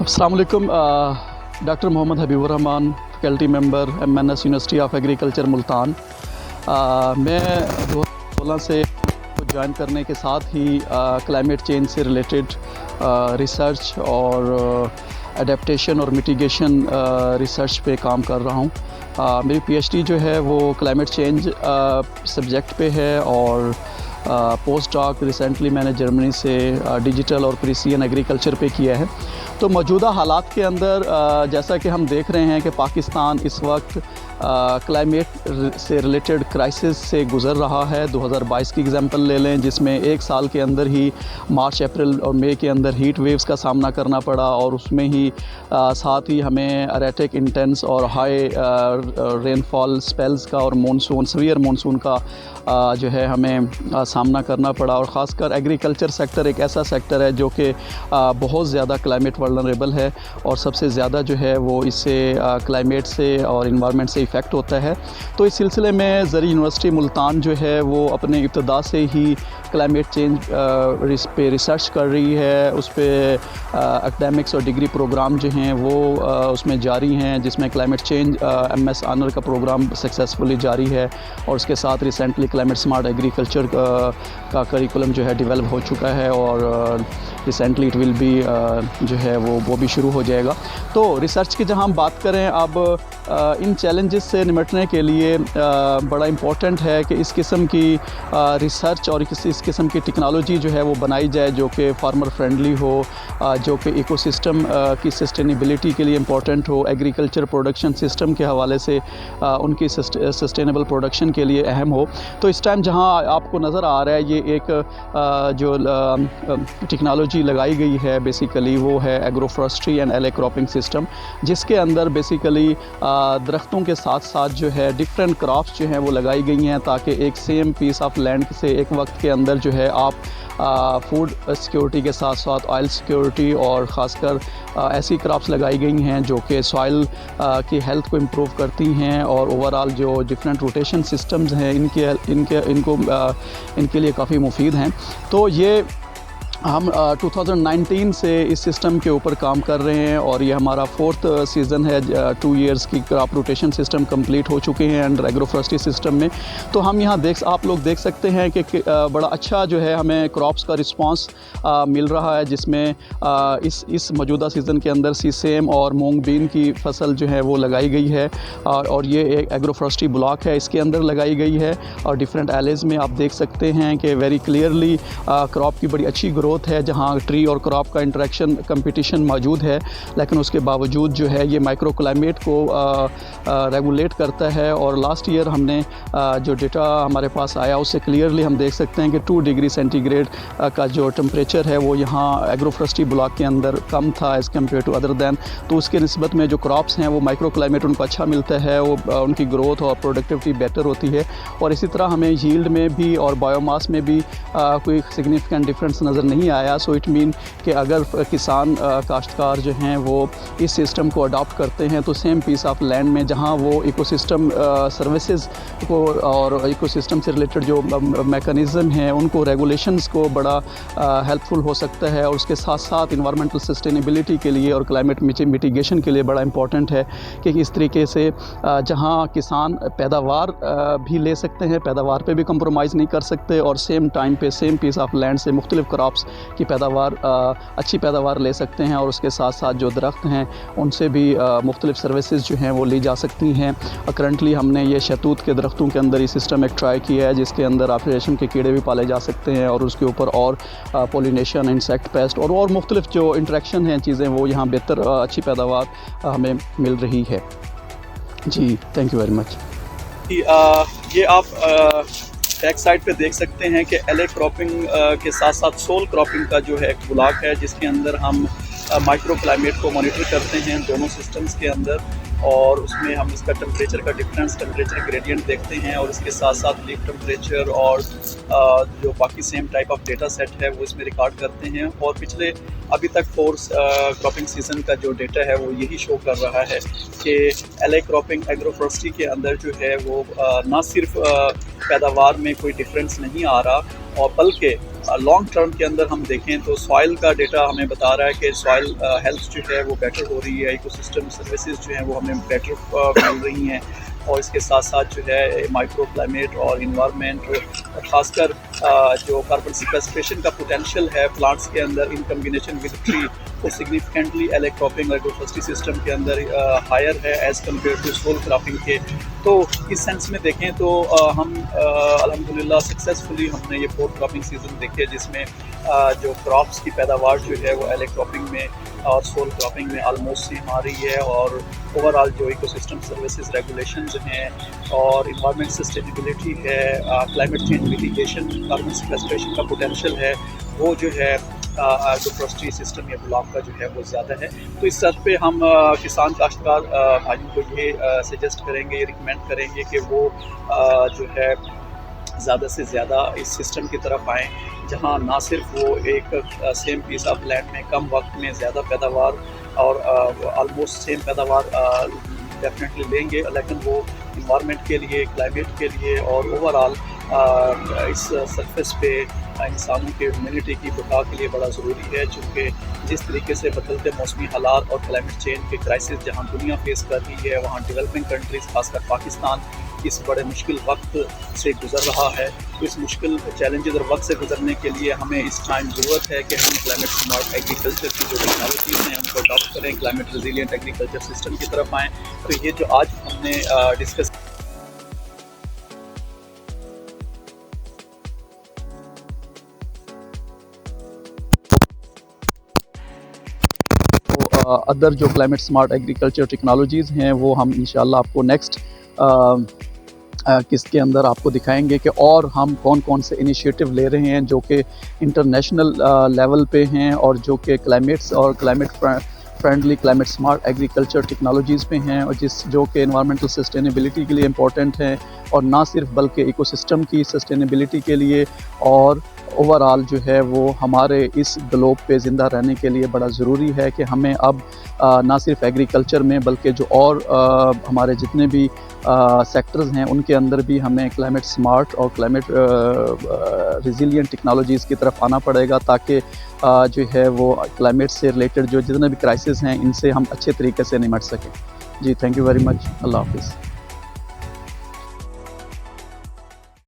अस्सलाम वालेकुम। Doctor Mohammad Habibur Rahman, faculty member MNS university of agriculture Multan. मैं 2016 से ज्वाइन करने के साथ ही क्लाइमेट चेंज से रिलेटेड रिसर्च और एडेप्टेशन और मिटिगेशन रिसर्च पे काम कर रहा हूँ। मेरी PhD जो है वो क्लाइमेट चेंज सब्जेक्ट पे है और पोस्ट डॉक रिसेंटली मैंने जर्मनी से डिजिटल और प्रिसीजन एग्रीकल्चर पे किया है। तो मौजूदा हालात के अंदर जैसा कि हम देख रहे हैं कि पाकिस्तान इस वक्त क्लाइमेट से रिलेटेड क्राइसिस से गुज़र रहा है। 2022 की एग्जांपल ले लें, जिसमें एक साल के अंदर ही मार्च, अप्रैल और मई के अंदर हीट वेव्स का सामना करना पड़ा और उसमें ही साथ ही हमें एरेटिक, इंटेंस और हाई रेनफॉल स्पेल्स का और मानसून, सीवियर मानसून का जो है हमें सामना करना पड़ा। और ख़ासकर एग्रीकल्चर सेक्टर एक ऐसा सेक्टर है जो कि बहुत ज़्यादा क्लाइमेट वल्नरेबल है और सबसे ज़्यादा जो है वो इससे क्लाइमेट से और इन्वायरमेंट से इफ़ेक्ट होता है। तो इस सिलसिले में ज़री यूनिवर्सिटी मुल्तान जो है वो अपने इब्तिदा से ही क्लाइमेट चेंज पे रिसर्च कर रही है। उस पर एकेडमिक्स और डिग्री प्रोग्राम जो हैं वो उसमें जारी हैं, जिसमें क्लाइमेट चेंज MS ऑनर का प्रोग्राम सक्सेसफुली जारी है और उसके साथ रिसेंटली क्लाइमेट स्मार्ट एग्रीकल्चर का करिकुलम जो है डेवलप हो चुका है और रिसेंटली इट विल बी जो है वो भी शुरू हो जाएगा। तो रिसर्च की जहाँ हम बात करें अब, इन चैलेंजेस से निपटने के लिए बड़ा इम्पोर्टेंट है कि इस किस्म की रिसर्च और इस किस्म की टेक्नोलॉजी जो है वो बनाई जाए जो कि फार्मर फ्रेंडली हो, जो कि इकोसिस्टम की सस्टेनेबिलिटी के लिए इम्पोर्टेंट हो, एग्रीकल्चर प्रोडक्शन सिस्टम के हवाले से उनकी सस्टेनेबल प्रोडक्शन के लिए अहम हो। तो इस टाइम जहाँ आपको नज़र आ रहा है ये एक जो टेक्नोलॉजी लगाई गई है बेसिकली वो है एग्रोफॉरेस्ट्री एंड एले क्रॉपिंग सिस्टम, जिसके अंदर बेसिकली दरख्तों के साथ साथ जो है डिफरेंट क्रॉप्स जो हैं वो लगाई गई हैं ताकि एक सेम पीस ऑफ लैंड से एक वक्त के अंदर जो है आप फूड सिक्योरिटी के साथ साथ ऑयल सिक्योरिटी और ख़ासकर ऐसी क्रॉप्स लगाई गई हैं जो कि सॉइल की हेल्थ को इम्प्रूव करती हैं और ओवरऑल जो डिफरेंट रोटेशन सिस्टम्स हैं इनके लिए काफ़ी मुफीद हैं। तो ये हम 2019 से इस सिस्टम के ऊपर काम कर रहे हैं और ये हमारा 4th सीज़न है। 2 इयर्स की क्रॉप रोटेशन सिस्टम कंप्लीट हो चुके हैं अंडर एग्रोफॉरेस्ट्री सिस्टम में। तो हम यहाँ आप लोग देख सकते हैं कि बड़ा अच्छा जो है हमें क्रॉप्स का रिस्पांस मिल रहा है, जिसमें इस मौजूदा सीज़न के अंदर सीसेम और मूंग बीन की फसल जो है वो लगाई गई है और ये एक एग्रोफॉरेस्ट्री ब्लॉक है, इसके अंदर लगाई गई है और डिफरेंट एलेज में आप देख सकते हैं कि वेरी क्लियरली क्रॉप की बड़ी अच्छी ग्रोथ है, जहां ट्री और क्रॉप का इंटरेक्शन कंपटीशन मौजूद है। लेकिन उसके बावजूद जो है ये माइक्रो क्लाइमेट को रेगुलेट करता है और लास्ट ईयर हमने जो डेटा हमारे पास आया उससे क्लियरली हम देख सकते हैं कि 2 डिग्री सेंटीग्रेड का जो टेम्परेचर है वो यहाँ एग्रोफॉरेस्ट्री ब्लॉक के अंदर कम था as compare to other than. तो उसके निस्बत में जो क्रॉप्स हैं वो माइक्रो क्लाइमेट उनको अच्छा मिलता है, वो उनकी ग्रोथ और प्रोडक्टिविटी बेटर होती है और इसी तरह हमें यील्ड में भी और बायोमास में भी कोई सिग्निफिकेंट डिफरेंस नज़र नहीं आया। सो इट मीन कि अगर किसान काश्तकार जो हैं वो इस सिस्टम को अडॉप्ट करते हैं तो सेम पीस ऑफ लैंड में जहां वो इकोसिस्टम सर्विसेज को और इकोसिस्टम से रिलेटेड जो मैकेनिज़्म हैं उनको रेगुलेशंस को बड़ा हेल्पफुल हो सकता है और उसके साथ साथ इन्वायरमेंटल सस्टेनेबिलिटी के लिए और क्लाइमेट मिटिगेशन के लिए बड़ा इंपॉर्टेंट है कि इस तरीके से जहां किसान पैदावार भी ले सकते हैं, पैदावार पे भी कंप्रोमाइज़ नहीं कर सकते और सेम टाइम पे सेम पीस ऑफ लैंड से मुख्तलिफ क्रॉप्स की पैदावार अच्छी पैदावार ले सकते हैं और उसके साथ साथ जो दरख्त हैं उनसे भी मुख्तलिफ सर्विसेज जो हैं वो ली जा सकती हैं। करंटली हमने ये शहतूत के दरख्तों के अंदर ये सिस्टम एक ट्राई किया है जिसके अंदर आप रेशम के कीड़े भी पाले जा सकते हैं और उसके ऊपर और पोलिनेशन, इंसेक्ट पेस्ट और मुख्तलिफ जो इंट्रैक्शन हैं चीज़ें वो यहाँ बेहतर अच्छी पैदावार हमें मिल रही है। जी, थैंक यू वेरी मच। ये आप बैक साइड पे देख सकते हैं कि एले क्रॉपिंग के साथ साथ सोल क्रॉपिंग का जो है एक ब्लॉक है जिसके अंदर हम माइक्रो क्लाइमेट को मॉनिटर करते हैं दोनों सिस्टम्स के अंदर और उसमें हम इसका टेम्परेचर का डिफरेंस, टेम्परेचर ग्रेडियंट देखते हैं और इसके साथ साथ लीफ टेम्परेचर और जो बाकी same type of data set है वो इसमें रिकॉर्ड करते हैं। और पिछले अभी तक 4 क्रॉपिंग सीज़न का जो डेटा है वो यही शो कर रहा है कि एले क्रॉपिंग एग्रोफॉरेस्ट्री के अंदर जो है वो ना सिर्फ पैदावार में कोई डिफरेंस नहीं आ रहा और बल्कि लॉन्ग टर्म के अंदर हम देखें तो सॉइल का डेटा हमें बता रहा है कि सॉइल हेल्थ जो है वो बेटर हो रही है, इकोसिस्टम सर्विसेज जो हैं वो हमें बेटर मिल रही हैं, और इसके साथ साथ जो है माइक्रो क्लाइमेट और इन्वायरमेंट, ख़ासकर जो कार्बन सिक्वेस्ट्रेशन का पोटेंशियल है प्लांट्स के अंदर इन कम्बिनेशन विद ट्री, वो सिग्निफिकेंटली एले क्रॉपिंग और एग्रोफोरेस्ट्री सिस्टम के अंदर हायर है as compare to sole cropping के। तो इस सेंस में देखें तो हम अल्हम्दुलिल्लाह सक्सेसफुली हमने ये 4th क्रॉपिंग सीज़न देखे, जिसमें जो क्रॉप्स की पैदावार जो है वो एले क्रॉपिंग में और सोल क्रॉपिंग में आलमोस्ट सेम आ रही है, और ओवरऑल जो इकोसिस्टम सर्विसेज रेगुलेशंस हैं और इन्वायरमेंट सस्टेनेबिलिटी है, climate change mitigation, carbon sequestration का पोटेंशियल है, वो जो है एग्रोफोरेस्ट्री सिस्टम या ब्लॉक का जो है वो ज़्यादा है। तो इस स्तर पे हम किसान काश्तकार भाइयों को ये सजेस्ट करेंगे, ये रिकमेंड करेंगे कि वो जो है ज़्यादा से ज़्यादा इस सिस्टम की तरफ आएँ, जहाँ ना सिर्फ वो एक सेम पीस ऑफ लैंड में कम वक्त में ज़्यादा पैदावार और ऑलमोस्ट सेम पैदावार डेफिनेटली लेंगे, लेकिन वो इन्वायरमेंट के लिए, क्लाइमेट के लिए और ओवरऑल इस सरफेस पे इंसानों के ह्यूमैनिटी की बका के लिए बड़ा ज़रूरी है, चूँकि जिस तरीके से बदलते मौसमी हालात और क्लाइमेट चेंज के क्राइसिस जहाँ दुनिया फेस कर रही है, वहाँ डेवलपिंग कंट्रीज़ खासकर पाकिस्तान इस बड़े मुश्किल वक्त से गुज़र रहा है। तो इस मुश्किल चैलेंजेस और वक्त से गुजरने के लिए हमें इस टाइम ज़रूरत है कि हम क्लाइमेट स्मार्ट एग्रीकल्चर की जो टेक्नोलॉजीज़ हैं उनको अडॉप्ट करें, क्लाइमेट रेजिलिएंट एग्रीकल्चर सिस्टम की तरफ आएँ। तो ये जो आज हमने डिस्कस अदर जो क्लाइमेट स्मार्ट एग्रीकल्चर टेक्नोलॉजीज़ हैं वो हम इंशाल्लाह आपको नेक्स्ट किसके अंदर आपको दिखाएंगे कि और हम कौन कौन से इनिशिएटिव ले रहे हैं जो कि इंटरनेशनल लेवल पे हैं और जो कि क्लाइमेट्स और climate friendly climate smart agriculture technologies पे हैं, और जो कि एनवायरमेंटल सस्टेनेबिलिटी के लिए इम्पोर्टेंट हैं, और ना सिर्फ बल्कि इकोसिस्टम की सस्टेनेबिलिटी के लिए और ओवरऑल जो है वो हमारे इस ग्लोब पे ज़िंदा रहने के लिए बड़ा ज़रूरी है कि हमें अब ना सिर्फ एग्रीकल्चर में बल्कि जो और हमारे जितने भी सेक्टर्स हैं उनके अंदर भी हमें क्लाइमेट स्मार्ट और क्लाइमेट रेजिलिएंट टेक्नोलॉजीज़ की तरफ आना पड़ेगा, ताकि जो है वो क्लाइमेट से रिलेटेड जो जितने भी क्राइसिस हैं इनसे हम अच्छे तरीके से निपट सकें। जी, थैंक यू वेरी मच। अल्लाह हाफ़िज़।